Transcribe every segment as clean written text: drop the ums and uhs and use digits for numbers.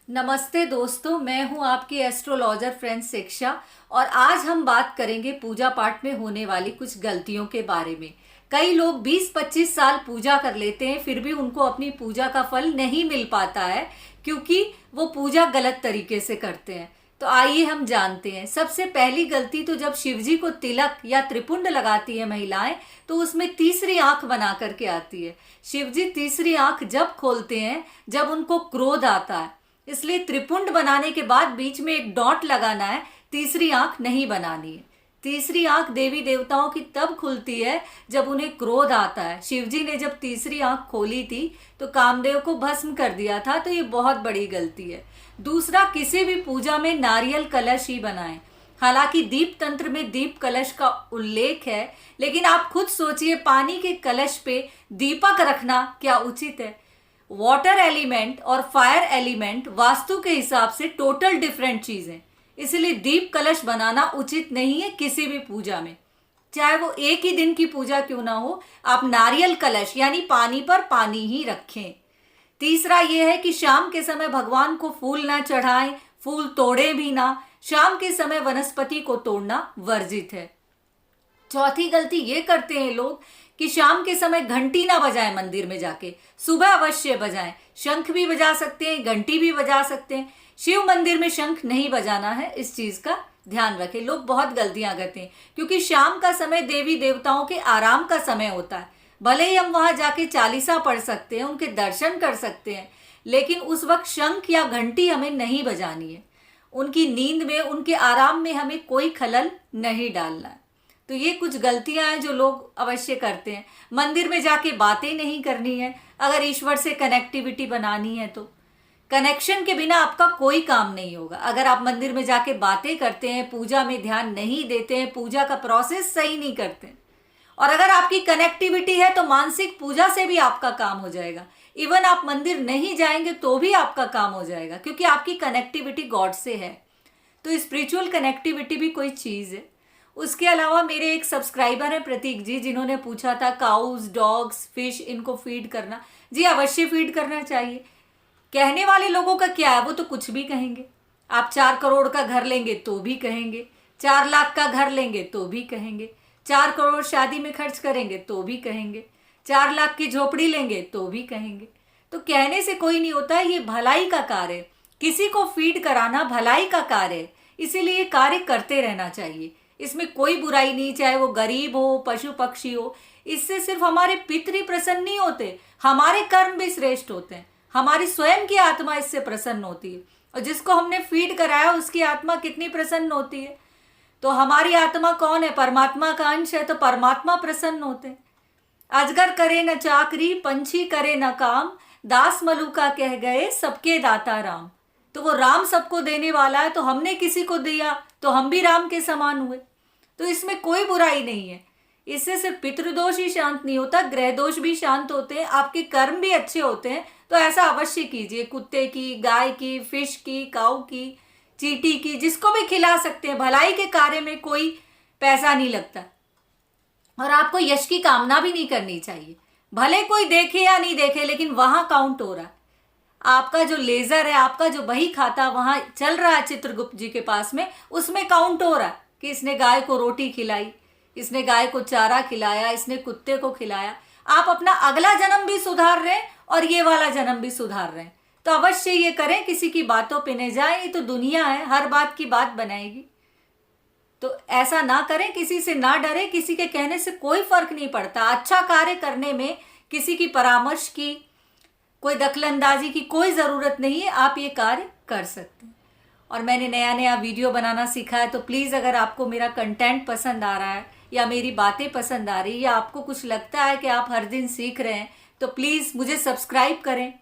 नमस्ते दोस्तों, मैं हूं आपकी एस्ट्रोलॉजर फ्रेंड शिक्षा। और आज हम बात करेंगे पूजा पाठ में होने वाली कुछ गलतियों के बारे में। कई लोग 20-25 साल पूजा कर लेते हैं, फिर भी उनको अपनी पूजा का फल नहीं मिल पाता है क्योंकि वो पूजा गलत तरीके से करते हैं। तो आइए हम जानते हैं। सबसे पहली गलती तो जब शिवजी को तिलक या त्रिपुंड लगाती है महिलाएं, तो उसमें तीसरी आंख बना करके आती है। शिवजी तीसरी आंख जब खोलते हैं जब उनको क्रोध आता है, इसलिए त्रिपुंड बनाने के बाद बीच में एक डॉट लगाना है, तीसरी आंख नहीं बनानी है। तीसरी आंख देवी देवताओं की तब खुलती है जब उन्हें क्रोध आता है। शिवजी ने जब तीसरी आंख खोली थी तो कामदेव को भस्म कर दिया था, तो ये बहुत बड़ी गलती है। दूसरा, किसी भी पूजा में नारियल कलश ही बनाएं। हालांकि दीप तंत्र में दीप कलश का उल्लेख है, लेकिन आप खुद सोचिए, पानी के कलश पे दीपक रखना क्या उचित है? वाटर एलिमेंट और फायर एलिमेंट वास्तु के हिसाब से टोटल डिफरेंट चीजें, इसलिए दीप कलश बनाना उचित नहीं है किसी भी पूजा में, चाहे वो एक ही दिन की पूजा क्यों ना हो। आप नारियल कलश यानी पानी पर पानी ही रखें। तीसरा ये है कि शाम के समय भगवान को फूल ना चढ़ाएं, फूल तोड़े भी ना। शाम के समय वनस्पति को तोड़ना वर्जित है। चौथी गलती ये करते हैं लोग कि शाम के समय घंटी ना बजाएं मंदिर में जाके, सुबह अवश्य बजाएं। शंख भी बजा सकते हैं, घंटी भी बजा सकते हैं। शिव मंदिर में शंख नहीं बजाना है, इस चीज का ध्यान रखें। लोग बहुत गलतियां करते हैं क्योंकि शाम का समय देवी देवताओं के आराम का समय होता है। भले ही हम वहां जाके चालीसा पढ़ सकते हैं, उनके दर्शन कर सकते हैं, लेकिन उस वक्त शंख या घंटी हमें नहीं बजानी है। उनकी नींद में, उनके आराम में हमें कोई खलल नहीं डालना है। तो ये कुछ गलतियां हैं जो लोग अवश्य करते हैं। मंदिर में जाके बातें नहीं करनी है। अगर ईश्वर से कनेक्टिविटी बनानी है तो कनेक्शन के बिना आपका कोई काम नहीं होगा। अगर आप मंदिर में जाके बातें करते हैं, पूजा में ध्यान नहीं देते हैं, पूजा का प्रोसेस सही नहीं करते हैं, और अगर आपकी कनेक्टिविटी है तो मानसिक पूजा से भी आपका काम हो जाएगा। इवन आप मंदिर नहीं जाएंगे तो भी आपका काम हो जाएगा, क्योंकि आपकी कनेक्टिविटी गॉड से है। तो स्पिरिचुअल कनेक्टिविटी भी कोई चीज़ है। उसके अलावा मेरे एक सब्सक्राइबर हैं प्रतीक जी, जिन्होंने पूछा था काउज, डॉग्स, फिश, इनको फीड करना। जी अवश्य फीड करना चाहिए। कहने वाले लोगों का क्या है, वो तो कुछ भी कहेंगे। आप 4 करोड़ का घर लेंगे तो भी कहेंगे, 4 लाख का घर लेंगे तो भी कहेंगे, 4 करोड़ शादी में खर्च करेंगे तो भी कहेंगे, 4 लाख की झोपड़ी लेंगे तो भी कहेंगे। तो कहने से कोई नहीं होता है, ये भलाई का कार्य है। किसी को फीड कराना भलाई का कार्य है, इसीलिए ये कार्य करते रहना चाहिए। इसमें कोई बुराई नहीं, चाहे वो गरीब हो, पशु पक्षी हो। इससे सिर्फ हमारे पितृ प्रसन्न नहीं होते, हमारे कर्म भी श्रेष्ठ होते हैं। हमारी स्वयं की आत्मा इससे प्रसन्न होती है, और जिसको हमने फीड कराया उसकी आत्मा कितनी प्रसन्न होती है। तो हमारी आत्मा कौन है? परमात्मा का अंश है, तो परमात्मा प्रसन्न होते हैं। अजगर करे न चाकरी, पंछी करे न काम, दास मलुका कह गए सबके दाता राम। तो वो राम सबको देने वाला है, तो हमने किसी को दिया तो हम भी राम के समान हुए। तो इसमें कोई बुराई नहीं है। इससे सिर्फ पितृदोष ही शांत नहीं होता, ग्रह दोष भी शांत होते हैं, आपके कर्म भी अच्छे होते हैं। तो ऐसा अवश्य कीजिए। कुत्ते की, गाय की, फिश की, काऊ की, चींटी की, जिसको भी खिला सकते हैं। भलाई के कार्य में कोई पैसा नहीं लगता, और आपको यश की कामना भी नहीं करनी चाहिए। भले कोई देखे या नहीं देखे, लेकिन वहां काउंट हो रहा है। आपका जो लेजर है, आपका जो बही खाता वहां चल रहा है चित्रगुप्त जी के पास में, उसमें काउंट हो रहा है कि इसने गाय को रोटी खिलाई, इसने गाय को चारा खिलाया, इसने कुत्ते को खिलाया। आप अपना अगला जन्म भी सुधार रहे हैं और ये वाला जन्म भी सुधार रहे हैं। तो अवश्य ये करें, किसी की बातों पे न जाए। ये तो दुनिया है, हर बात की बात बनाएगी। तो ऐसा ना करें, किसी से ना डरे। किसी के कहने से कोई फर्क नहीं पड़ता। अच्छा कार्य करने में किसी की परामर्श की, कोई दखलंदाजी की कोई ज़रूरत नहीं है। आप ये कार्य कर सकते हैं। और मैंने नया नया वीडियो बनाना सीखा है, तो प्लीज़ अगर आपको मेरा कंटेंट पसंद आ रहा है, या मेरी बातें पसंद आ रही, या आपको कुछ लगता है कि आप हर दिन सीख रहे हैं, तो प्लीज़ मुझे सब्सक्राइब करें।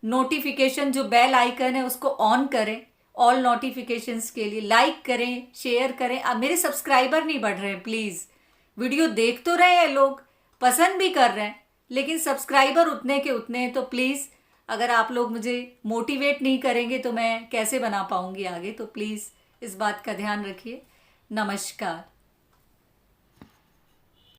नोटिफिकेशन जो बेल आइकन है उसको ऑन करें, ऑल नोटिफिकेशंस के लिए। लाइक करें, शेयर करें। अब मेरे सब्सक्राइबर नहीं बढ़ रहे हैं, प्लीज़। वीडियो देख तो रहे हैं लोग, पसंद भी कर रहे हैं, लेकिन सब्सक्राइबर उतने के उतने हैं। तो प्लीज़ अगर आप लोग मुझे मोटिवेट नहीं करेंगे तो मैं कैसे बना पाऊंगी आगे। तो प्लीज़ इस बात का ध्यान रखिए। नमस्कार।